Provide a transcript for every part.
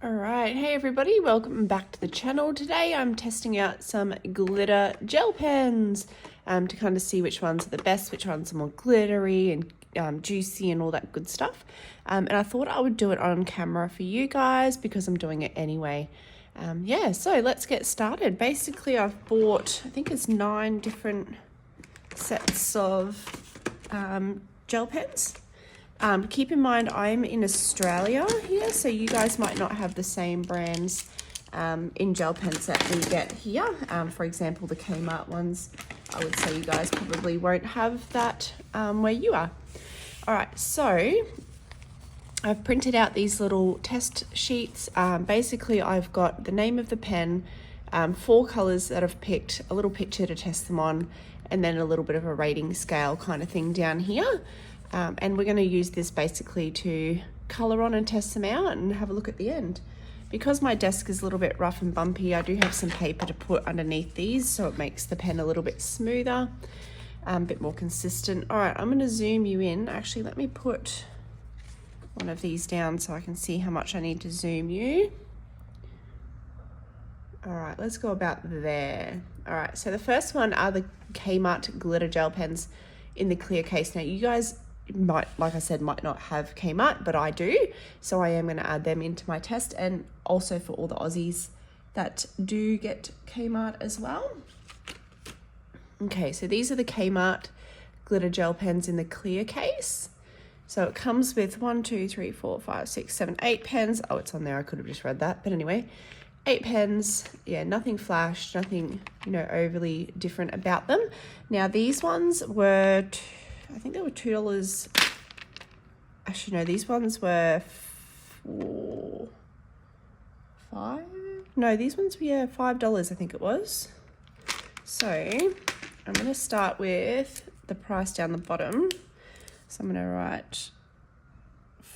Alright, hey everybody, welcome back to the channel. Today I'm testing out some glitter gel pens to kind of see which ones are the best, which ones are more glittery and juicy and all that good stuff. And I thought I would do it on camera for you guys because I'm doing it anyway. So let's get started. Basically I've bought, I think it's 9 different sets of gel pens. Keep in mind I'm in Australia here, so you guys might not have the same brands in gel pens that we get here. For example, the Kmart ones, I would say you guys probably won't have that where you are. All right, so I've printed out these little test sheets. Basically, I've got the name of the pen, 4 colors that I've picked, a little picture to test them on, and then a little bit of a rating scale kind of thing down here. And we're going to use this basically to color on and test them out and have a look at the end. Because my desk is a little bit rough and bumpy, I do have some paper to put underneath these so it makes the pen a little bit smoother, a bit more consistent. All right, I'm going to zoom you in. Actually, let me put one of these down so I can see how much I need to zoom you. All right, let's go about there. All right, so the first one are the Kmart glitter gel pens in the clear case. Now, you guys might, like I said, might not have Kmart, but I do. So I am going to add them into my test, and also for all the Aussies that do get Kmart as well. Okay, so these are the Kmart glitter gel pens in the clear case. So it comes with 1, 2, 3, 4, 5, 6, 7, 8 pens. Oh, it's on there. I could have just read that. But anyway, 8 pens. Yeah, nothing flash, nothing, overly different about them. Now, these ones were, I think they were $2. Actually, no, these ones were $5. No, these ones were, $5, I think it was. So I'm going to start with the price down the bottom. So I'm going to write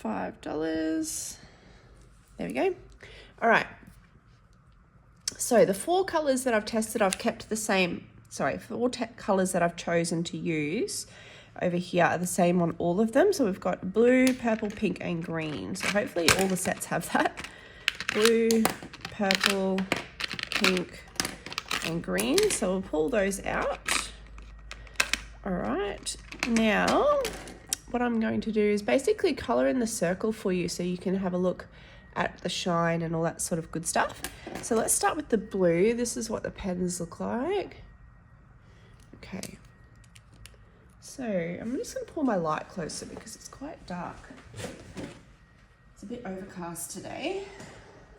$5. There we go. All right. So the 4 colors that I've tested, I've kept the same. Sorry, 4 colors that I've chosen to use over here are the same on all of them. So we've got blue, purple, pink, and green. So hopefully all the sets have that. Blue, purple, pink, and green. So we'll pull those out. All right. Now, what I'm going to do is basically color in the circle for you so you can have a look at the shine and all that sort of good stuff. So let's start with the blue. This is what the pens look like. Okay. So I'm just going to pull my light closer because it's quite dark. It's a bit overcast today.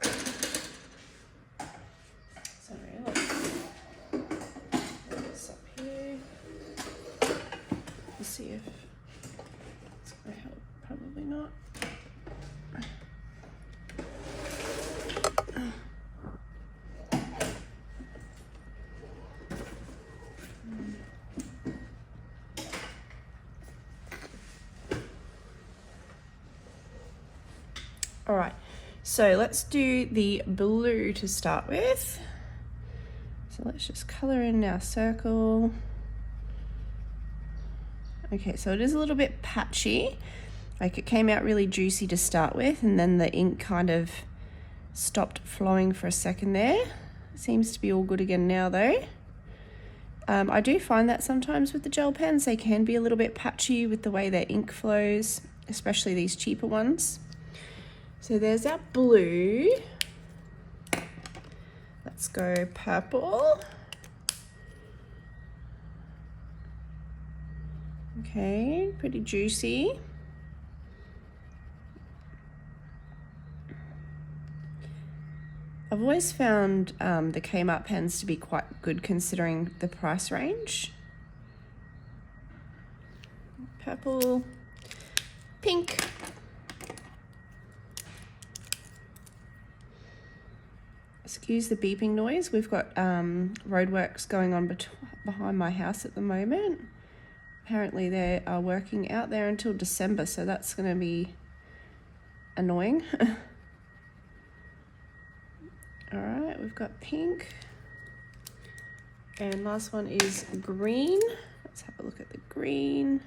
So let's up here. Let's see if it's going to help. Probably not. All right, so let's do the blue to start with. So let's just color in our circle. Okay, so it is a little bit patchy. Like, it came out really juicy to start with, and then the ink kind of stopped flowing for a second there. It seems to be all good again now though. I do find that sometimes with the gel pens, they can be a little bit patchy with the way their ink flows, especially these cheaper ones. So there's our blue. Let's go purple. Okay, pretty juicy. I've always found the Kmart pens to be quite good considering the price range. Purple, pink. Excuse the beeping noise. We've got roadworks going on behind my house at the moment. Apparently they are working out there until December, so that's going to be annoying. All right, we've got pink. And last one is green. Let's have a look at the green.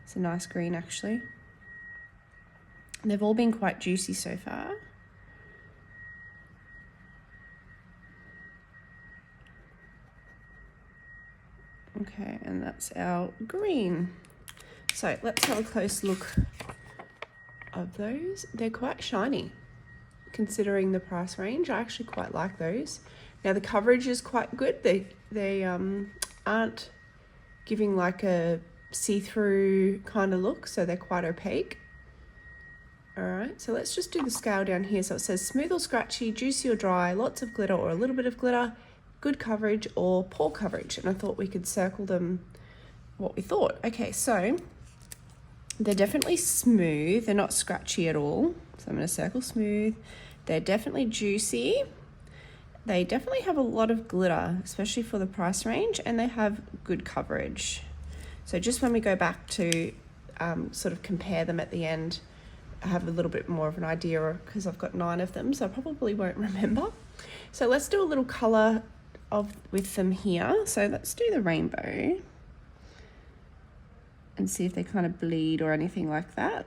It's a nice green, actually. They've all been quite juicy so far. Okay, and that's our green. So let's have a close look of those. They're quite shiny considering the price range. I actually quite like those. Now the coverage is quite good. They aren't giving like a see-through kind of look, so they're quite opaque. All right, so let's just do the scale down here. So it says smooth or scratchy, juicy or dry, lots of glitter or a little bit of glitter, good coverage or poor coverage. And I thought we could circle them what we thought. Okay, so they're definitely smooth. They're not scratchy at all. So I'm going to circle smooth. They're definitely juicy. They definitely have a lot of glitter, especially for the price range, and they have good coverage. So just when we go back to sort of compare them at the end, I have a little bit more of an idea because I've got 9 of them, so I probably won't remember. So let's do a little colour with them here. So let's do the rainbow and see if they kind of bleed or anything like that.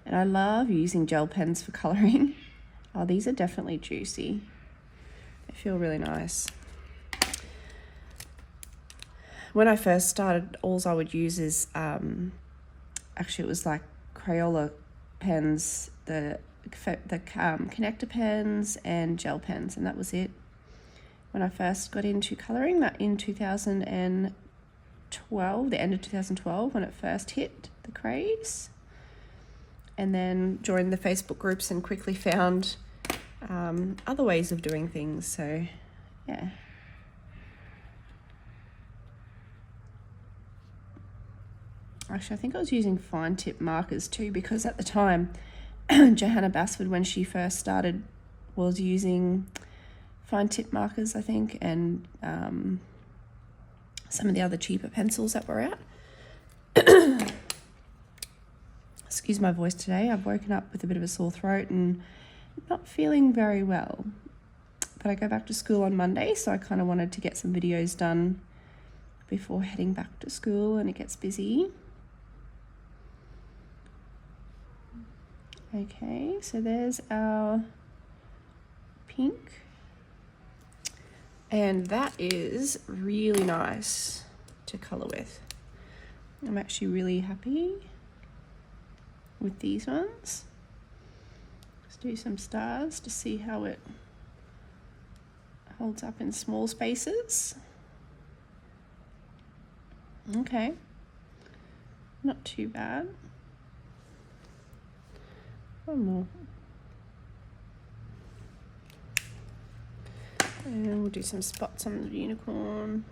And I love using gel pens for colouring. Oh, these are definitely juicy. They feel really nice. When I first started, all I would use is, actually it was like Crayola pens, the connector pens and gel pens, and that was it. When I first got into colouring, that in 2012, the end of 2012, when it first hit the craze. And then joined the Facebook groups and quickly found other ways of doing things. So, yeah. Actually, I think I was using fine tip markers too, because at the time, Johanna Basford, when she first started, was using fine tip markers, I think, and some of the other cheaper pencils that were out. Excuse my voice today. I've woken up with a bit of a sore throat and not feeling very well. But I go back to school on Monday, so I kind of wanted to get some videos done before heading back to school, and it gets busy. Okay, so there's our pink. And that is really nice to colour with. I'm actually really happy with these ones. Let's do some stars to see how it holds up in small spaces. Okay, not too bad. One more. And we'll do some spots on the unicorn.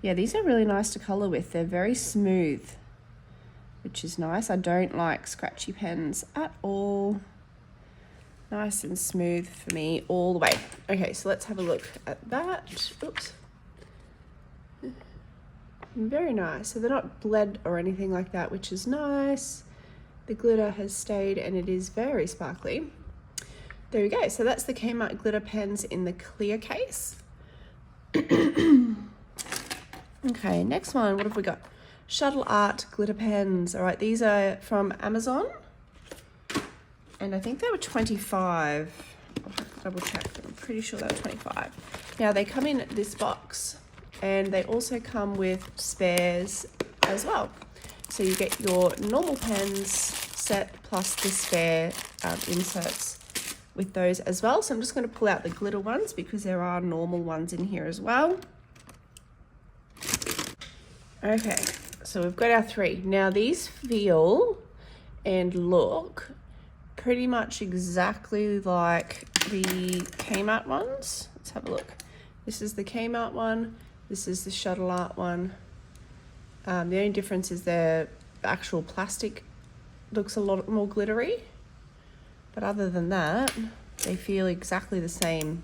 Yeah, these are really nice to colour with. They're very smooth, which is nice. I don't like scratchy pens at all. Nice and smooth for me all the way. Okay, so let's have a look at that. Oops. Very nice. So they're not bled or anything like that, which is nice. The glitter has stayed and it is very sparkly. There we go. So that's the Kmart glitter pens in the clear case. Okay, next one, what have we got? Shuttle Art glitter pens. All right, these are from Amazon. And I think they were 25. I'll have to double check. I'm pretty sure they were 25. Now they come in this box, and they also come with spares as well. So you get your normal pens set plus the spare inserts with those as well. So I'm just going to pull out the glitter ones because there are normal ones in here as well. Okay, so we've got our 3. Now these feel and look pretty much exactly like the Kmart ones. Let's have a look. This is the Kmart one. This is the Shuttle Art one. The only difference is the actual plastic looks a lot more glittery. But other than that, they feel exactly the same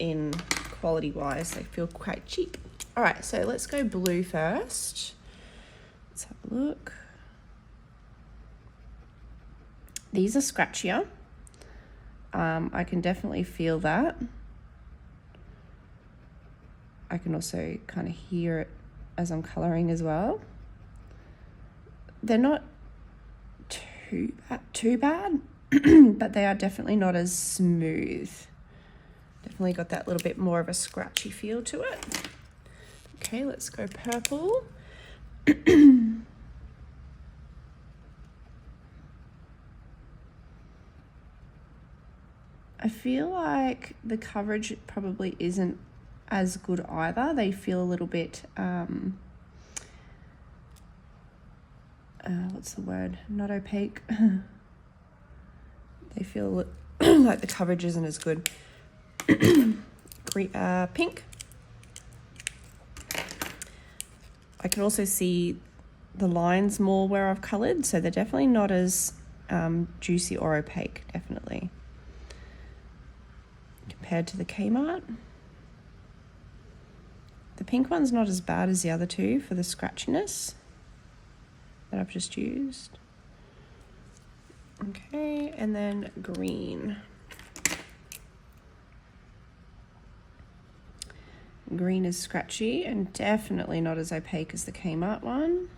in quality-wise. They feel quite cheap. All right, so let's go blue first. Let's have a look. These are scratchier. I can definitely feel that. I can also kind of hear it as I'm colouring as well. They're not too bad. but they are definitely not as smooth. Definitely got that little bit more of a scratchy feel to it. Okay, let's go purple. I feel like the coverage probably isn't as good either. They feel a little bit, what's the word? Not opaque. They feel like the coverage isn't as good. Pink. I can also see the lines more where I've coloured, so they're definitely not as juicy or opaque, definitely. Compared to the Kmart. The pink one's not as bad as the other two for the scratchiness that I've just used. Okay, and then green. Green is scratchy and definitely not as opaque as the Kmart one.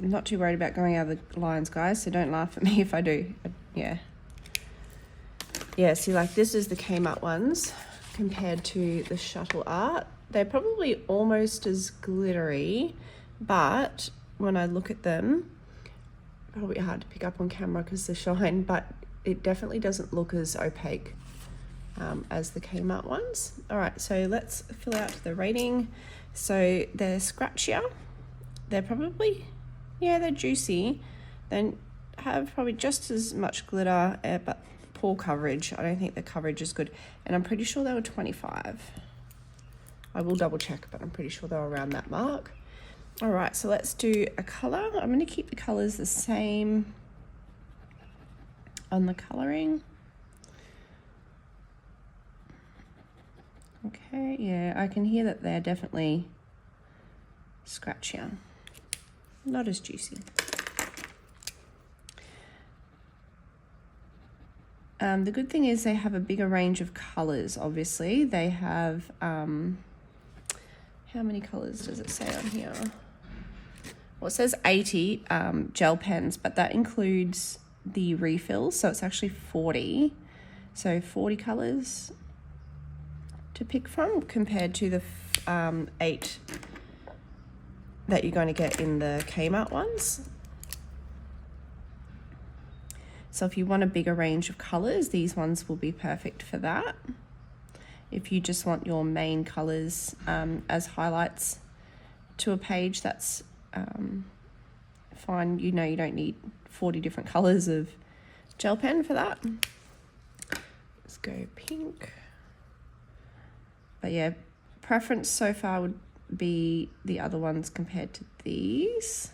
I'm not too worried about going out of the lines, guys, so don't laugh at me if I do. Yeah, see, like this is the Kmart ones compared to the Shuttle Art. They're probably almost as glittery, but when I look at them, probably hard to pick up on camera because the shine, but it definitely doesn't look as opaque as the Kmart ones. All right, so let's fill out the rating. So they're scratchier. They're probably, yeah, they're juicy. They have probably just as much glitter, but poor coverage. I don't think the coverage is good. And I'm pretty sure they were 25. I will double check, but I'm pretty sure they were around that mark. All right, so let's do a color. I'm gonna keep the colors the same on the coloring. Okay, yeah, I can hear that they're definitely scratchier, not as juicy. The good thing is they have a bigger range of colors, obviously. They have, how many colors does it say on here? Well, it says 80 gel pens, but that includes the refills, so it's actually 40. So 40 colors to pick from compared to the 8 that you're going to get in the Kmart ones. So if you want a bigger range of colors, these ones will be perfect for that. If you just want your main colors as highlights to a page, that's fine. You know, you don't need 40 different colors of gel pen for that. Let's go pink. But yeah, preference so far would be the other ones compared to these.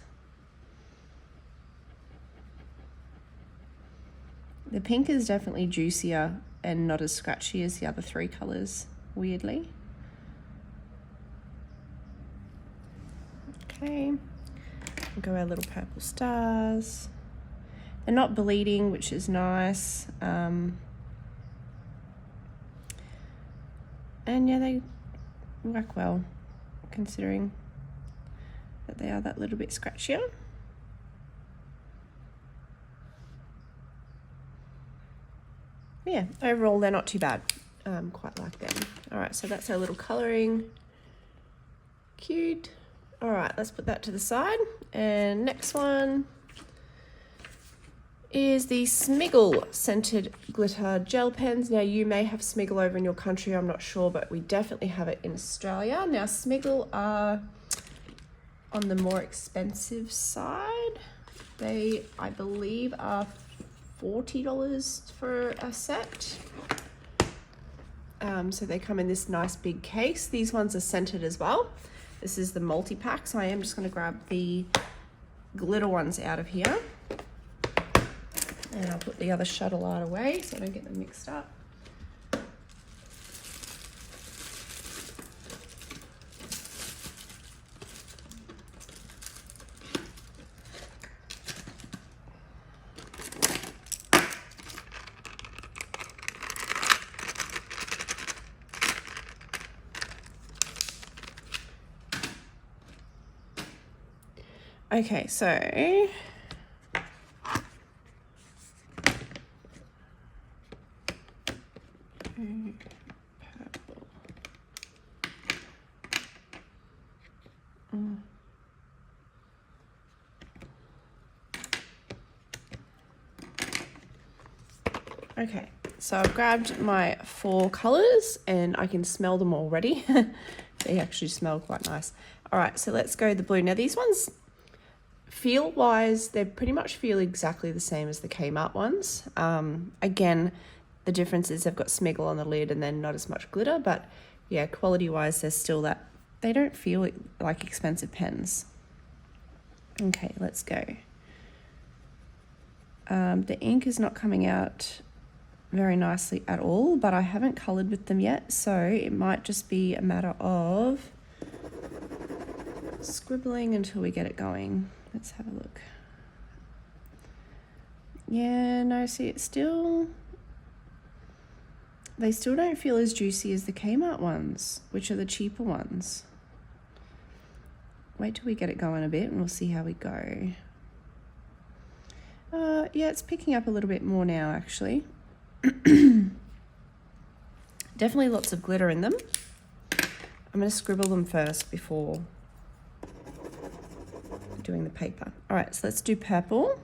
The pink is definitely juicier and not as scratchy as the other 3 colors, weirdly. Okay, we'll go our little purple stars. They're not bleeding, which is nice. And yeah, they work well, considering that they are that little bit scratchier. Yeah, overall they're not too bad. Quite like them. All right, so that's our little coloring. Cute. All right, let's put that to the side. And next one is the Smiggle scented glitter gel pens. Now you may have Smiggle over in your country, I'm not sure, but we definitely have it in Australia. Now Smiggle are on the more expensive side. They, I believe, are $40 for a set. So they come in this nice big case. These ones are scented as well. This is the multi-pack, so I am just going to grab the glitter ones out of here. And I'll put the other Shuttle Art away so I don't get them mixed up. Okay, so purple. Okay, so I've grabbed my 4 colours and I can smell them already. They actually smell quite nice. All right, so let's go the blue. Now these ones, feel-wise, they pretty much feel exactly the same as the Kmart ones. Again, the difference is they've got Smiggle on the lid and then not as much glitter, but yeah, quality-wise, there's still that. They don't feel like expensive pens. Okay, let's go. The ink is not coming out very nicely at all, but I haven't coloured with them yet, so it might just be a matter of scribbling until we get it going. Let's have a look. Yeah, no, see, it's still, they still don't feel as juicy as the Kmart ones, which are the cheaper ones. Wait till we get it going a bit and we'll see how we go. Yeah, it's picking up a little bit more now, actually. Definitely lots of glitter in them. I'm going to scribble them first before doing the paper. All right, so let's do purple.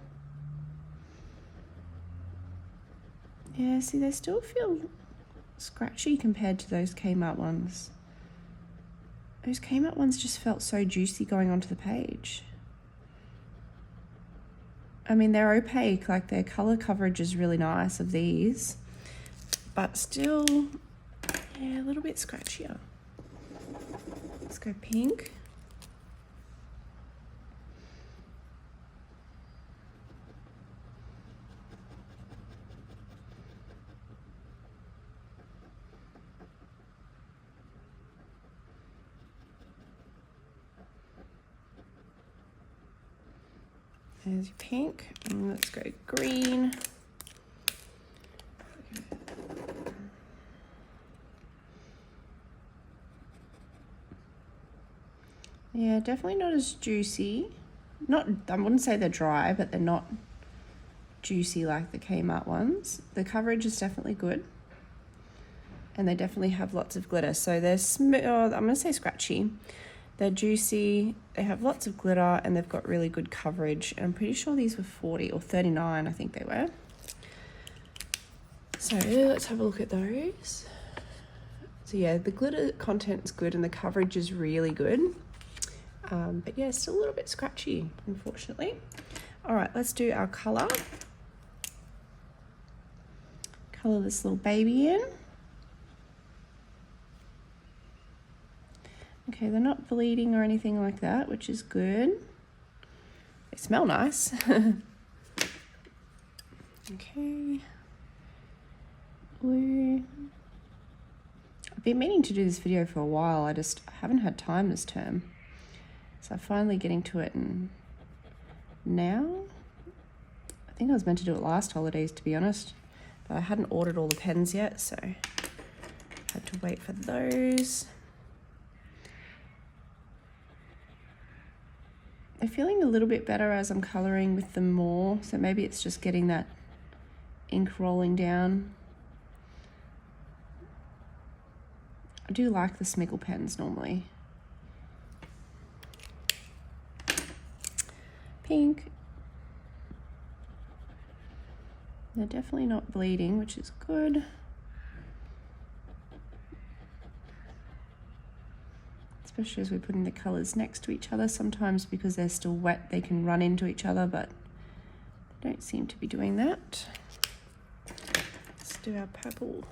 Yeah, see, they still feel scratchy compared to those Kmart ones. Those Kmart ones just felt so juicy going onto the page. I mean, they're opaque, like their color coverage is really nice of these, but still, yeah, a little bit scratchier. Let's go pink. There's your pink, and let's go green. Yeah, definitely not as juicy. Not, I wouldn't say they're dry, but they're not juicy like the Kmart ones. The coverage is definitely good. And they definitely have lots of glitter. So they're I'm gonna say scratchy. They're juicy, they have lots of glitter, and they've got really good coverage. And I'm pretty sure these were 40 or 39, I think they were. So let's have a look at those. So yeah, the glitter content is good and the coverage is really good. But yeah, still a little bit scratchy, unfortunately. All right, let's do our color. Color this little baby in. Okay, they're not bleeding or anything like that, which is good. They smell nice. Okay. Blue. I've been meaning to do this video for a while. I just haven't had time this term. So I'm finally getting to it, and now, I think I was meant to do it last holidays, to be honest, but I hadn't ordered all the pens yet, so I had to wait for those. They're feeling a little bit better as I'm colouring with them more, so maybe it's just getting that ink rolling down. I do like the Smiggle pens normally. Pink. They're definitely not bleeding, which is good. Especially as we're putting the colours next to each other. Sometimes because they're still wet, they can run into each other, but they don't seem to be doing that. Let's do our purple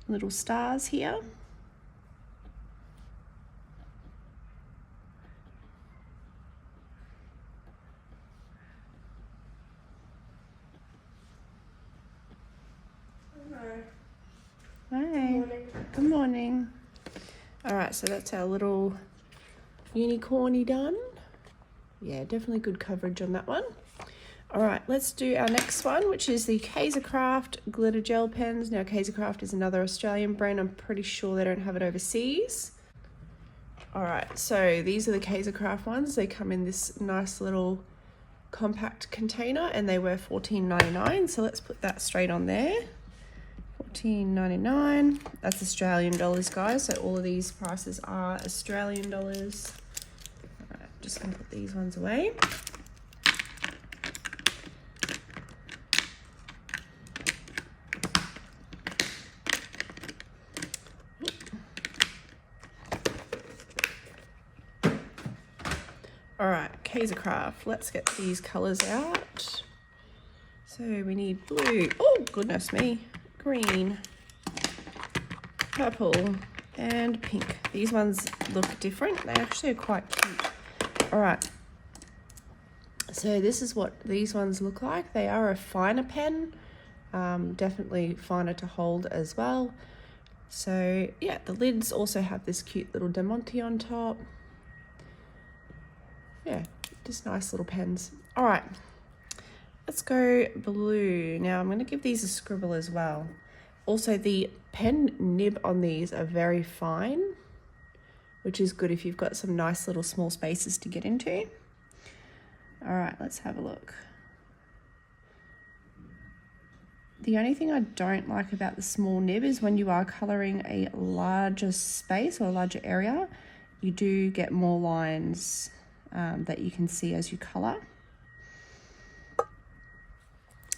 little stars here. Hi. Good morning. All right, so that's our little unicorny done. Yeah, definitely good coverage on that one. All right, let's do our next one, which is the Kaisercraft glitter gel pens. Now, Kaisercraft is another Australian brand. I'm pretty sure they don't have it overseas. All right, so these are the Kaisercraft ones. They come in this nice little compact container and they were $14.99. So let's put that straight on there. $14.99. That's Australian dollars, guys. So all of these prices are Australian dollars. All right, just gonna put these ones away. All right, Kaisercraft. Let's get these colors out. So we need blue. Oh, goodness me. Green, purple, and pink. These ones look different. They actually are quite cute. All right. So this is what these ones look like. They are a finer pen. Definitely finer to hold as well. So yeah, the lids also have this cute little Demonte on top. Yeah, just nice little pens. All right, let's go blue. Now I'm going to give these a scribble as well. Also, the pen nib on these are very fine, which is good if you've got some nice little small spaces to get into. All right, let's have a look. The only thing I don't like about the small nib is when you are colouring a larger space or a larger area, you do get more lines that you can see as you colour.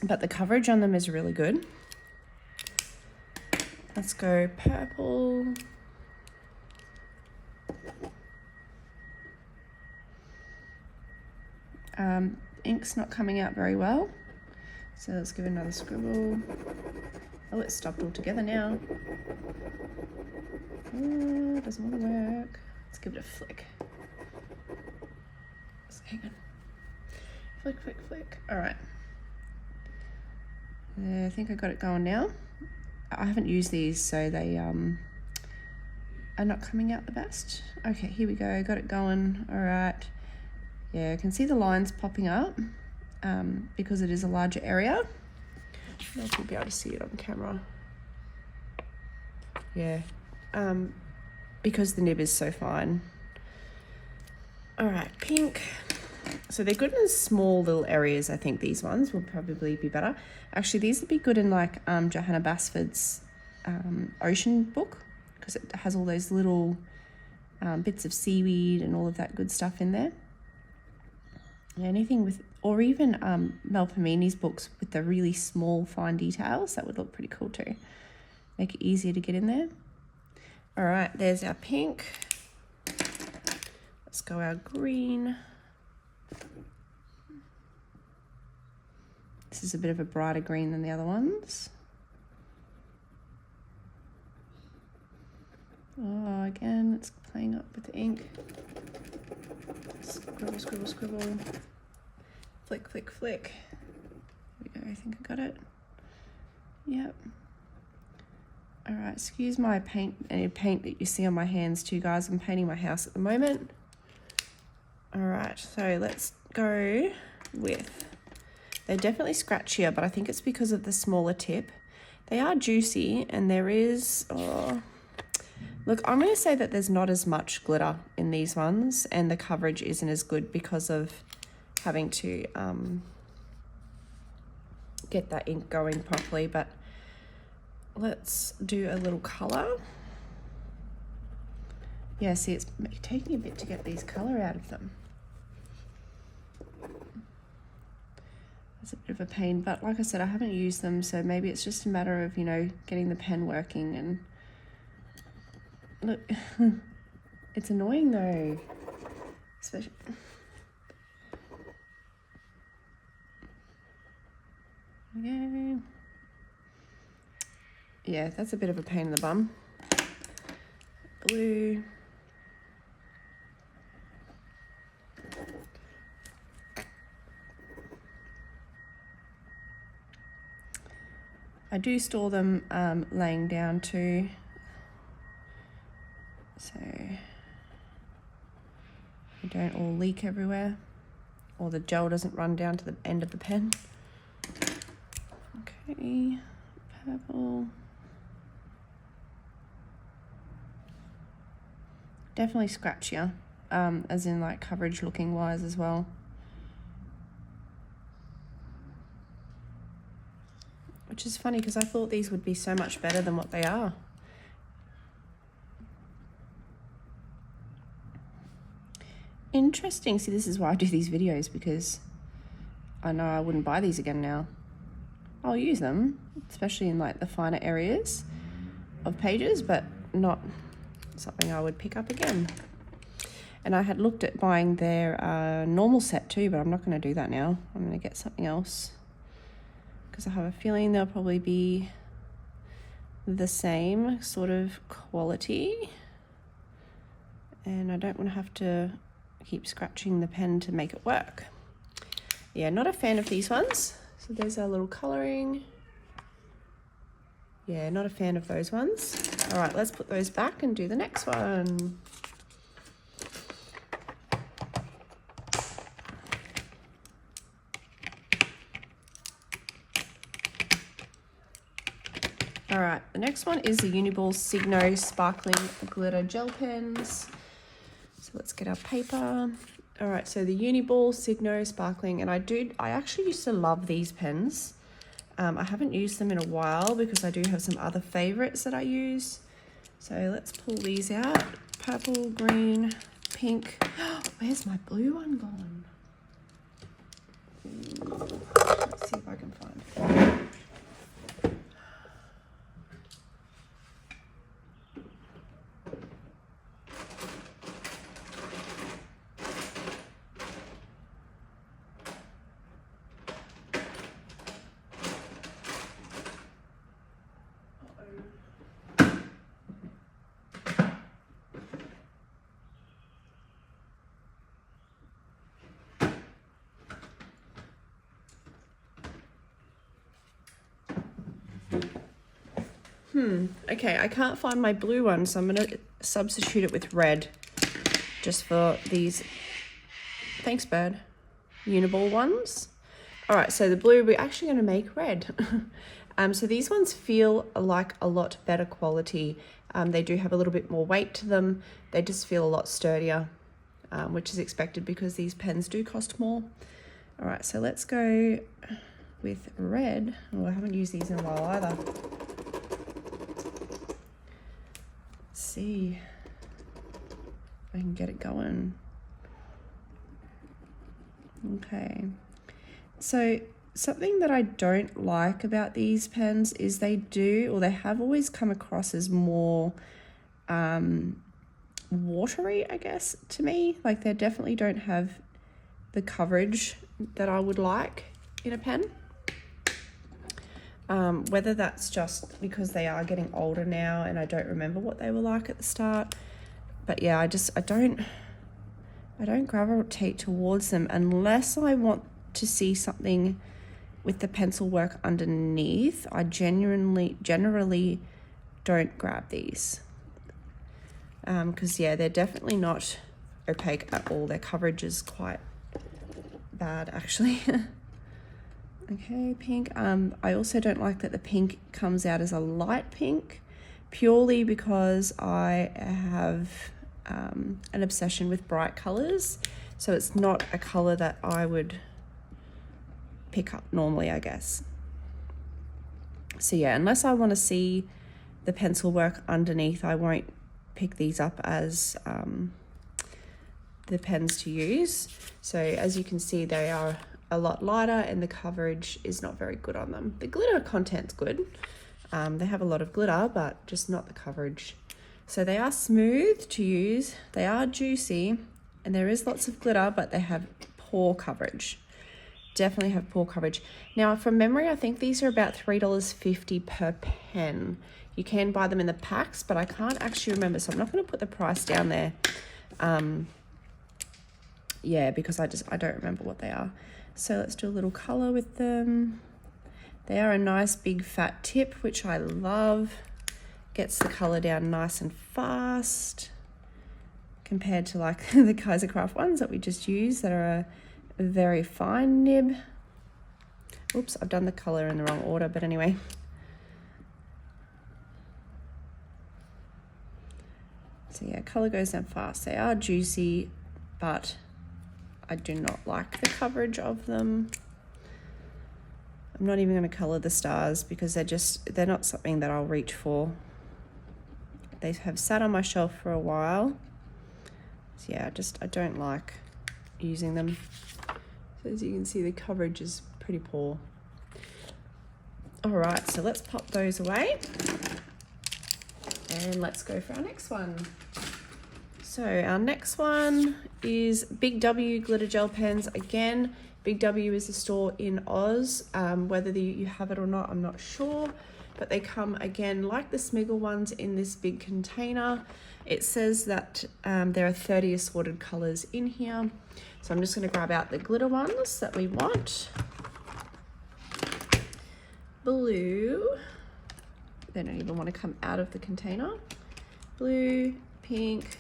But the coverage on them is really good. Let's go purple. Ink's not coming out very well. So let's give it another scribble. Oh, it's stopped altogether now. Oh, doesn't want to work. Let's give it a flick. Hang on. Flick, flick, flick. All right. I think I got it going now. I haven't used these, so they are not coming out the best. Okay, here we go. Got it going. All right. Yeah, I can see the lines popping up because it is a larger area. I don't know if you'll be able to see it on camera. Yeah, because the nib is so fine. All right, pink. So they're good in small little areas. I think these ones will probably be better. Actually, these would be good in like Johanna Basford's ocean book, because it has all those little bits of seaweed and all of that good stuff in there. Anything with, or even Mel Pomini's books with the really small fine details, that would look pretty cool too. Make it easier to get in there. All right, there's our pink. Let's go our green. This is a bit of a brighter green than the other ones. Oh, again, it's playing up with the ink. Scribble, scribble, scribble. Flick, flick, flick. There we go, I think I got it. Yep. All right, excuse my paint, any paint that you see on my hands too, guys. I'm painting my house at the moment. All right, so let's go with, they're definitely scratchier, but I think it's because of the smaller tip. They are juicy, and there is, look, I'm going to say that there's not as much glitter in these ones, and the coverage isn't as good because of having to get that ink going properly. But let's do a little colour. Yeah, see, it's taking a bit to get these colour out of them. It's a bit of a pain, but like I said, I haven't used them, so maybe it's just a matter of, you know, getting the pen working. And look, it's annoying though, especially. Okay. Yeah, that's a bit of a pain in the bum. Blue. I do store them laying down too, so they don't all leak everywhere, or the gel doesn't run down to the end of the pen. Okay, purple. definitely scratchier, as in like coverage looking wise as well. Which is funny because I thought these would be so much better than what they are. Interesting. See, this is why I do these videos, because I know I wouldn't buy these again now. I'll use them, especially in like the finer areas of pages, but not something I would pick up again. And I had looked at buying their normal set too, but I'm not going to do that now. I'm going to get something else because I have a feeling they'll probably be the same sort of quality. And I don't want to have to keep scratching the pen to make it work. Yeah, not a fan of these ones. So there's our little colouring. Yeah, not a fan of those ones. All right, let's put those back and do the next one. All right, the next one is the Uniball Signo Sparkling Glitter Gel Pens. So let's get our paper. All right, so the Uniball Signo Sparkling, and I actually used to love these pens. I haven't used them in a while because I do have some other favorites that I use. So let's pull these out. Purple, green, pink. Where's my blue one gone? Let's see if I can find it. Okay, I can't find my blue one, so I'm going to substitute it with red just for these, thanks bird, Uniball ones. All right, so the blue, we're actually going to make red. So these ones feel like a lot better quality. They do have a little bit more weight to them. They just feel a lot sturdier, which is expected because these pens do cost more. All right, so let's go with red. Oh, I haven't used these in a while either. See if I can get it going. Okay, so something that I don't like about these pens is they have always come across as more watery, I guess, to me. Like they definitely don't have the coverage that I would like in a pen. Whether that's just because they are getting older now and I don't remember what they were like at the start. But yeah, I don't gravitate towards them unless I want to see something with the pencil work underneath. I generally don't grab these. Because yeah, they're definitely not opaque at all. Their coverage is quite bad actually. Okay, pink. I also don't like that the pink comes out as a light pink, purely because I have an obsession with bright colors. So it's not a color that I would pick up normally, I guess. So yeah, unless I want to see the pencil work underneath, I won't pick these up as the pens to use. So as you can see, they are a lot lighter and the coverage is not very good on them. The glitter content's good. They have a lot of glitter, but just not the coverage. So they are smooth to use, they are juicy, and there is lots of glitter, but they have poor coverage. Definitely have poor coverage. Now, from memory, I think these are about $3.50 per pen. You can buy them in the packs, but I can't actually remember, so I'm not going to put the price down there. Yeah, because I don't remember what they are. So let's do a little color with them. They are a nice big fat tip, which I love. Gets the color down nice and fast compared to like the Kaisercraft ones that we just used that are a very fine nib. Oops, I've done the color in the wrong order, but anyway. So yeah, colour goes down fast. They are juicy, but I do not like the coverage of them. I'm not even going to colour the stars because they're not something that I'll reach for. They have sat on my shelf for a while. So yeah, I don't like using them. So as you can see, the coverage is pretty poor. All right, so let's pop those away. And let's go for our next one. So our next one is Big W glitter gel pens. Again, Big W is a store in Oz. Whether you have it or not, I'm not sure. But they come, again, like the Smiggle ones, in this big container. It says that there are 30 assorted colours in here. So I'm just going to grab out the glitter ones that we want. Blue. They don't even want to come out of the container. Blue, pink,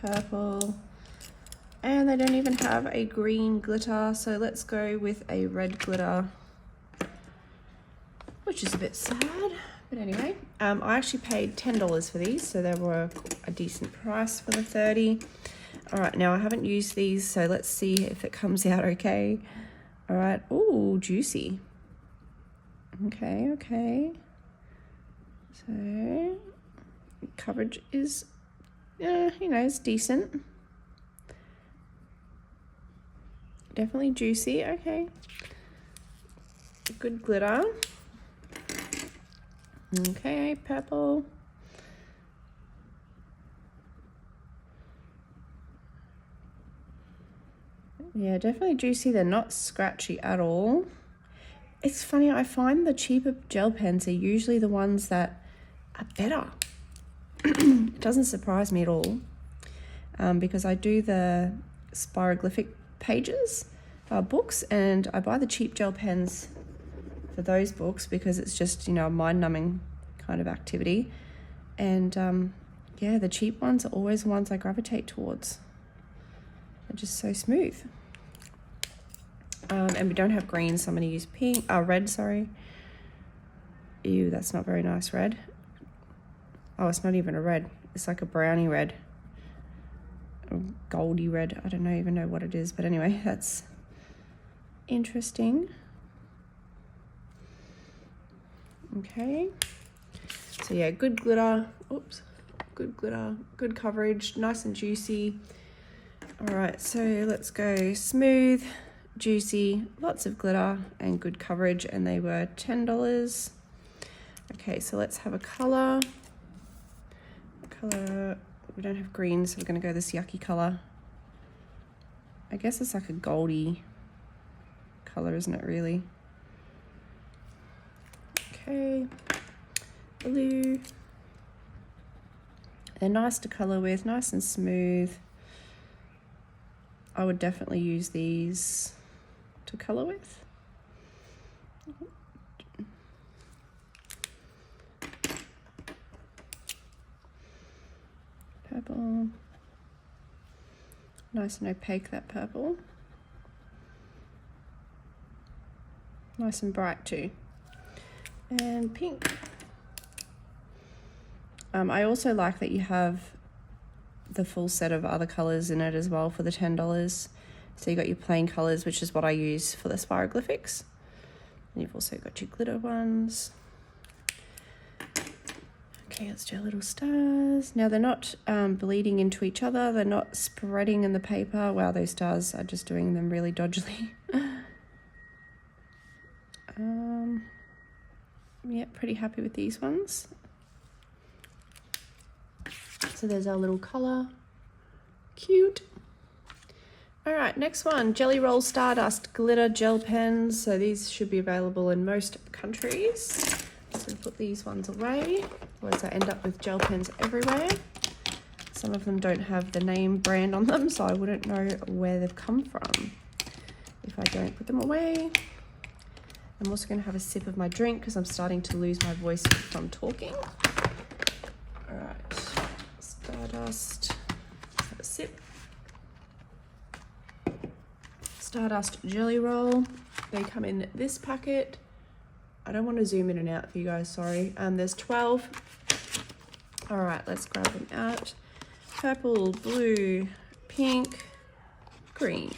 purple, and they don't even have a green glitter, so let's go with a red glitter, which is a bit sad, but anyway. I actually paid $10 for these, so they were a decent price for the 30. All right, now I haven't used these, so let's see if it comes out okay. All right, ooh, juicy. Okay. So coverage is, it's decent. Definitely juicy. Okay. Good glitter. Okay, purple. Yeah, definitely juicy. They're not scratchy at all. It's funny, I find the cheaper gel pens are usually the ones that are better. It doesn't surprise me at all, because I do the Spiroglyphic pages books, and I buy the cheap gel pens for those books because it's just, a mind-numbing kind of activity. And yeah, the cheap ones are always the ones I gravitate towards. They're just so smooth. And we don't have green, so I'm going to use red, sorry. Ew, that's not very nice red. Oh, it's not even a red. It's like a brownie red. A goldy red. I don't even know what it is, but anyway, that's interesting. Okay. So yeah, good glitter. Oops. Good glitter, good coverage, nice and juicy. All right, so let's go smooth, juicy, lots of glitter, and good coverage, and they were $10. Okay, so let's have a color. We don't have green, so we're going to go this yucky color. I guess it's like a goldy color, isn't it, really? Okay, blue. They're nice to color with, nice and smooth. I would definitely use these to color with. Purple. Nice and opaque, that purple. Nice and bright too. And pink. I also like that you have the full set of other colors in it as well for the $10. So you got your plain colors, which is what I use for the Spiroglyphics. And you've also got your glitter ones. Okay, let's do little stars. Now they're not bleeding into each other. They're not spreading in the paper. Wow, those stars are just doing them really dodgily. Yeah, pretty happy with these ones. So there's our little color. Cute. All right, next one, Jelly Roll Stardust Glitter Gel Pens. So these should be available in most countries. So put these ones away, otherwise I end up with gel pens everywhere. Some of them don't have the name brand on them, so I wouldn't know where they've come from if I don't put them away. I'm also going to have a sip of my drink because I'm starting to lose my voice from talking. All right, Stardust, let's have a sip. Stardust Jelly Roll. They come in this packet. I don't want to zoom in and out for you guys, sorry. There's 12. All right, let's grab them out. purple, blue, pink, green.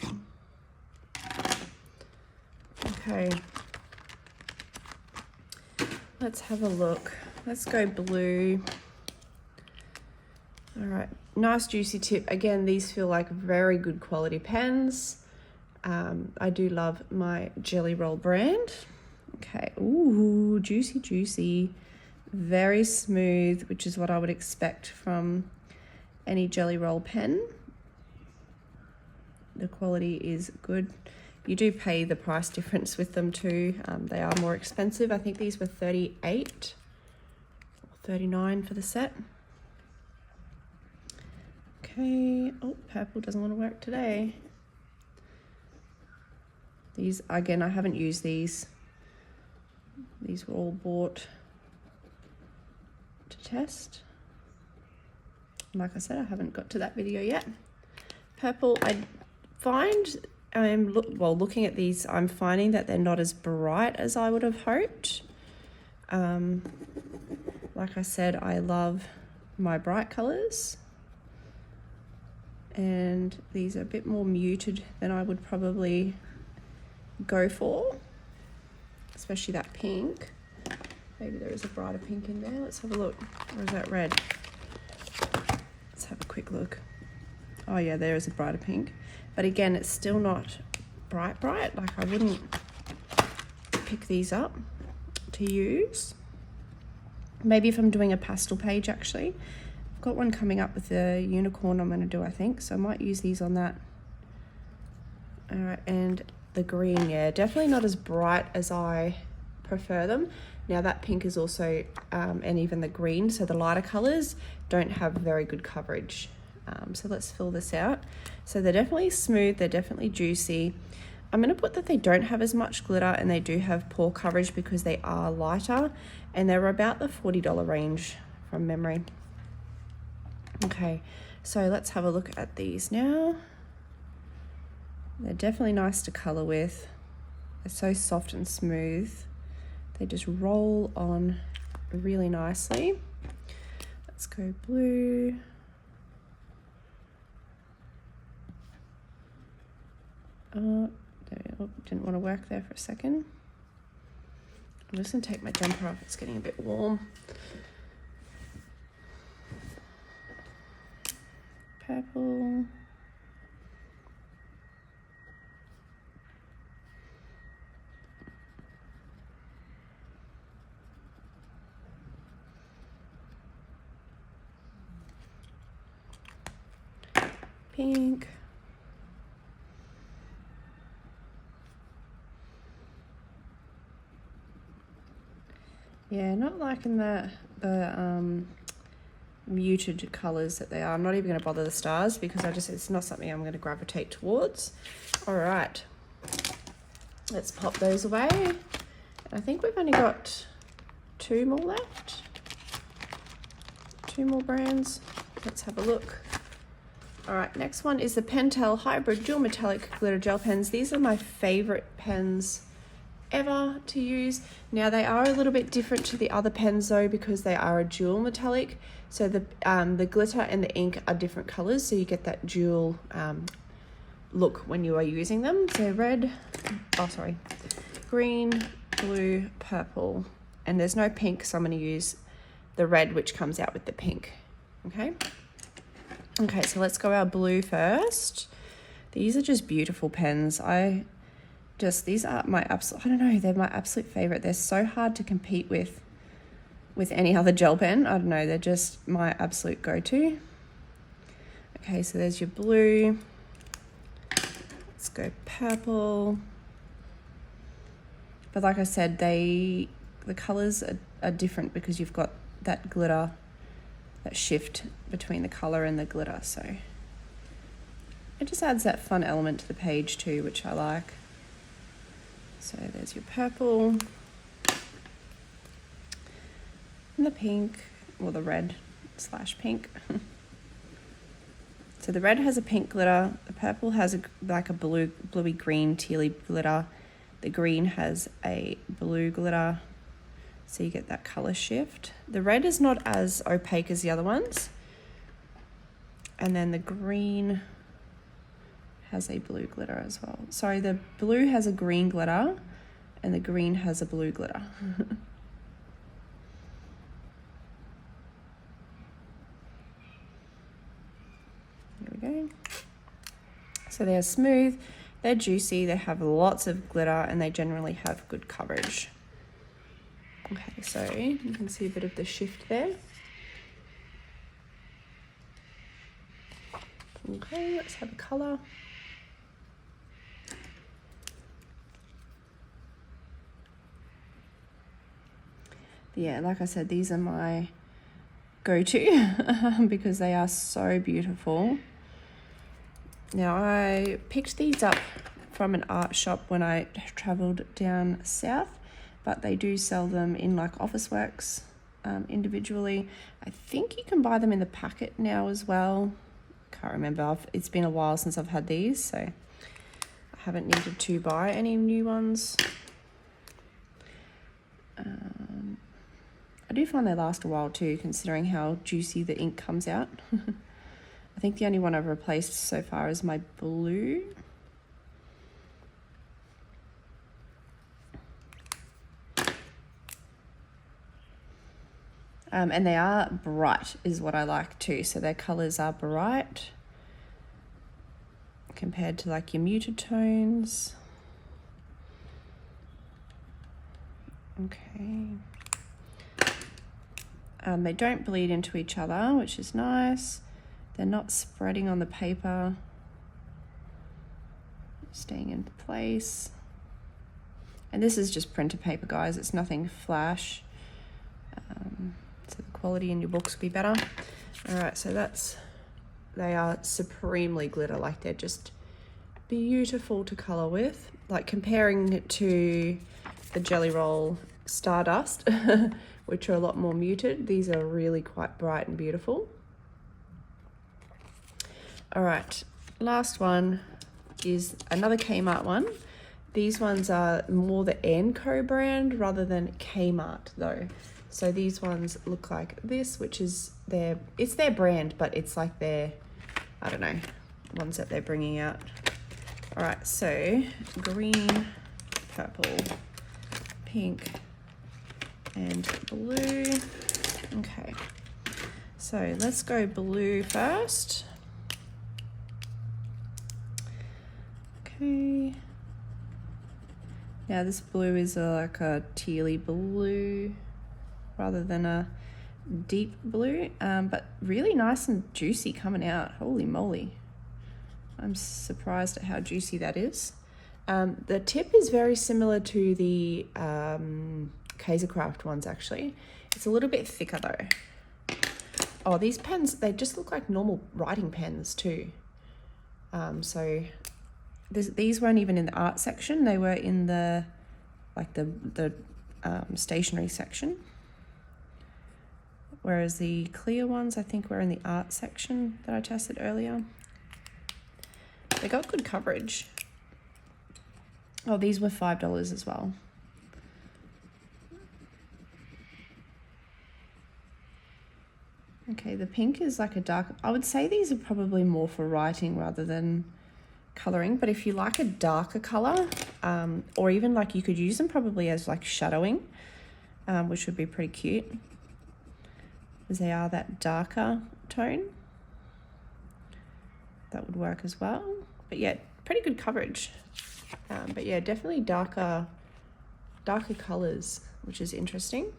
Okay. Let's have a look. Let's go blue. All right, nice juicy tip. Again, these feel like very good quality pens. I do love my Jelly Roll brand. Okay, ooh, juicy, juicy. Very smooth, which is what I would expect from any Jelly Roll pen. The quality is good. You do pay the price difference with them too. They are more expensive. I think these were $38 or $39 for the set. Okay, oh, purple doesn't want to work today. These, again, I haven't used these. These were all bought to test. Like I said, I haven't got to that video yet. Purple, I find, looking at these, I'm finding that they're not as bright as I would have hoped. Like I said, I love my bright colors. And these are a bit more muted than I would probably go for, especially that pink. Maybe there is a brighter pink in there. Let's have a look. Or is that red? Let's have a quick look. Oh yeah, there is a brighter pink. But again, it's still not bright. Like I wouldn't pick these up to use. Maybe if I'm doing a pastel page, actually. I've got one coming up with the unicorn I'm going to do, I think. So I might use these on that. All right, and the green, yeah, definitely not as bright as I prefer them. Now that pink is also, and even the green, so the lighter colors don't have very good coverage. So let's fill this out. So they're definitely smooth, they're definitely juicy. I'm going to put that they don't have as much glitter and they do have poor coverage because they are lighter, and they're about the $40 range from memory. Okay, so let's have a look at these now. They're definitely nice to color with. They're so soft and smooth. They just roll on really nicely. Let's go blue. Didn't want to work there for a second. I'm just going to take my jumper off. It's getting a bit warm. Purple. Pink. Yeah, not liking the muted colors that they are. I'm not even going to bother the stars because it's not something I'm going to gravitate towards. All right, let's pop those away. And I think we've only got 2 more left. 2 more brands. Let's have a look. All right, next one is the Pentel Hybrid Dual Metallic Glitter Gel Pens. These are my favorite pens ever to use. Now they are a little bit different to the other pens though because they are a dual metallic, so the glitter and the ink are different colors, so you get that dual look when you are using them. So green, blue, purple, and there's no pink, so I'm going to use the red which comes out with the pink. Okay, so let's go our blue first. These are just beautiful pens. These are my absolute, I don't know, they're my absolute favorite. They're so hard to compete with any other gel pen. I don't know, they're just my absolute go-to. Okay, so there's your blue. Let's go purple. But like I said, the colors are different because you've got that glitter, that shift between the color and the glitter. So it just adds that fun element to the page too, which I like. So there's your purple and the pink, or the red / pink. So the red has a pink glitter, the purple has a bluey green tealy glitter, the green has a blue glitter, so you get that color shift. The red is not as opaque as the other ones. And then the green has a blue glitter as well. Sorry, the blue has a green glitter and the green has a blue glitter. There we go. So they're smooth, they're juicy, they have lots of glitter, and they generally have good coverage. Okay, so you can see a bit of the shift there. Okay, let's have a colour. Yeah, like I said, these are my go-to because they are so beautiful. Now, I picked these up from an art shop when I travelled down south, but they do sell them in like Officeworks individually. I think you can buy them in the packet now as well. Can't remember. It's been a while since I've had these, so I haven't needed to buy any new ones. I do find they last a while too, considering how juicy the ink comes out. I think the only one I've replaced so far is my blue. And they are bright is what I like too. So their colours are bright compared to like your muted tones. Okay. They don't bleed into each other, which is nice. They're not spreading on the paper, staying in place. And this is just printer paper, guys. It's nothing flash. So the quality in your books will be better. All right, so they are supremely glitter. Like, they're just beautiful to color with. Like, comparing it to the Jelly Roll Stardust, which are a lot more muted, these are really quite bright and beautiful. All right, last one is another Kmart one. These ones are more the Anco brand rather than Kmart though. So these ones look like this, which is it's their brand, but it's like their, I don't know, ones that they're bringing out. All right, so green, purple, pink, and blue. Okay, so let's go blue first. Okay. Now this blue is like a tealy blue rather than a deep blue, but really nice and juicy coming out. Holy moly. I'm surprised at how juicy that is. The tip is very similar to the Kaisercraft ones actually. It's a little bit thicker though. Oh, these pens, they just look like normal writing pens too. So these weren't even in the art section. They were in the stationery section. Whereas the clear ones, I think, were in the art section that I tested earlier. They got good coverage. Oh, these were $5 as well. Okay, the pink is like a dark, I would say these are probably more for writing rather than coloring, but if you like a darker color, or even like you could use them probably as like shadowing, which would be pretty cute, because they are that darker tone. That would work as well. But yeah, pretty good coverage. But yeah, definitely darker colors, which is interesting.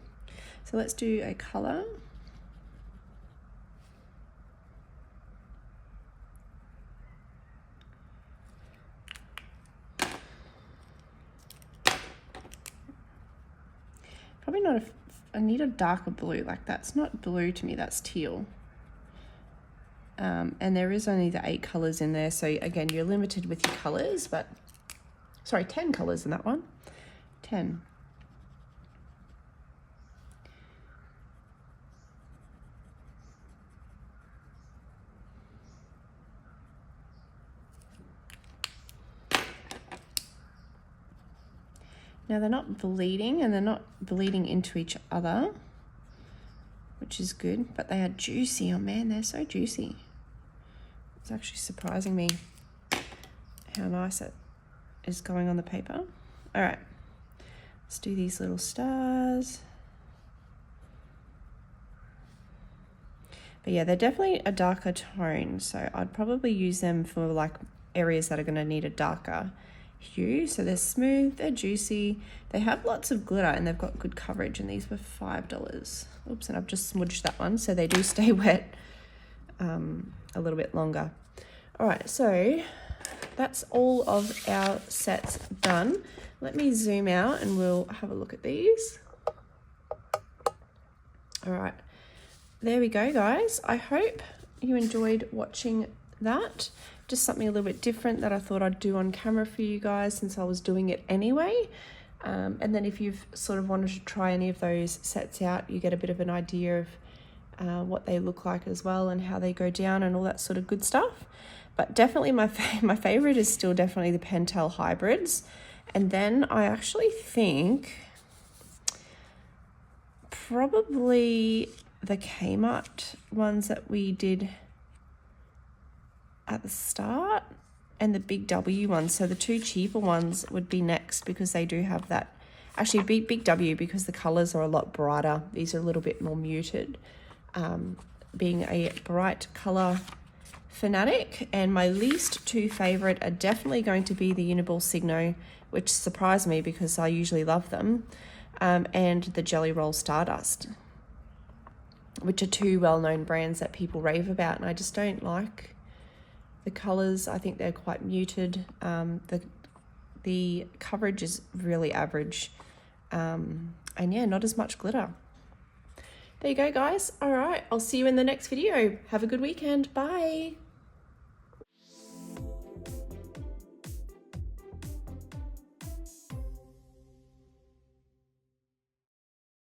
So let's do a color. Probably not I need a darker blue. Like, that's not blue to me, that's teal. And there is only the 8 colors in there. So again, you're limited with your colors, but sorry, 10 colors in that one. 10. Now they're not bleeding, and they're not bleeding into each other, which is good, but they are juicy. Oh man, they're so juicy. It's actually surprising me how nice it is going on the paper. All right, let's do these little stars. But yeah, they're definitely a darker tone, so I'd probably use them for like areas that are going to need a darker hue. So they're smooth, they're juicy, they have lots of glitter, and they've got good coverage, and these were $5. Oops, and I've just smudged that one, so they do stay wet a little bit longer. All right, so that's all of our sets done. Let me zoom out and we'll have a look at these. All right, there we go, guys. I hope you enjoyed watching that. Just something a little bit different that I thought I'd do on camera for you guys, since I was doing it anyway. And then if you've sort of wanted to try any of those sets out, you get a bit of an idea of what they look like as well, and how they go down and all that sort of good stuff. But definitely my favorite is still definitely the Pentel hybrids. And then I actually think probably the Kmart ones that we did at the start, and the Big W ones. So the two cheaper ones would be next, because they do have that. Actually, Big W, because the colors are a lot brighter. These are a little bit more muted. Being a bright color fanatic, and my least two favorite are definitely going to be the Uniball Signo, which surprised me because I usually love them, and the Jelly Roll Stardust, which are two well-known brands that people rave about, and I just don't like the colors. I think they're quite muted. The coverage is really average, and yeah, not as much glitter. There you go, guys. All right, I'll see you in the next video. Have a good weekend. Bye.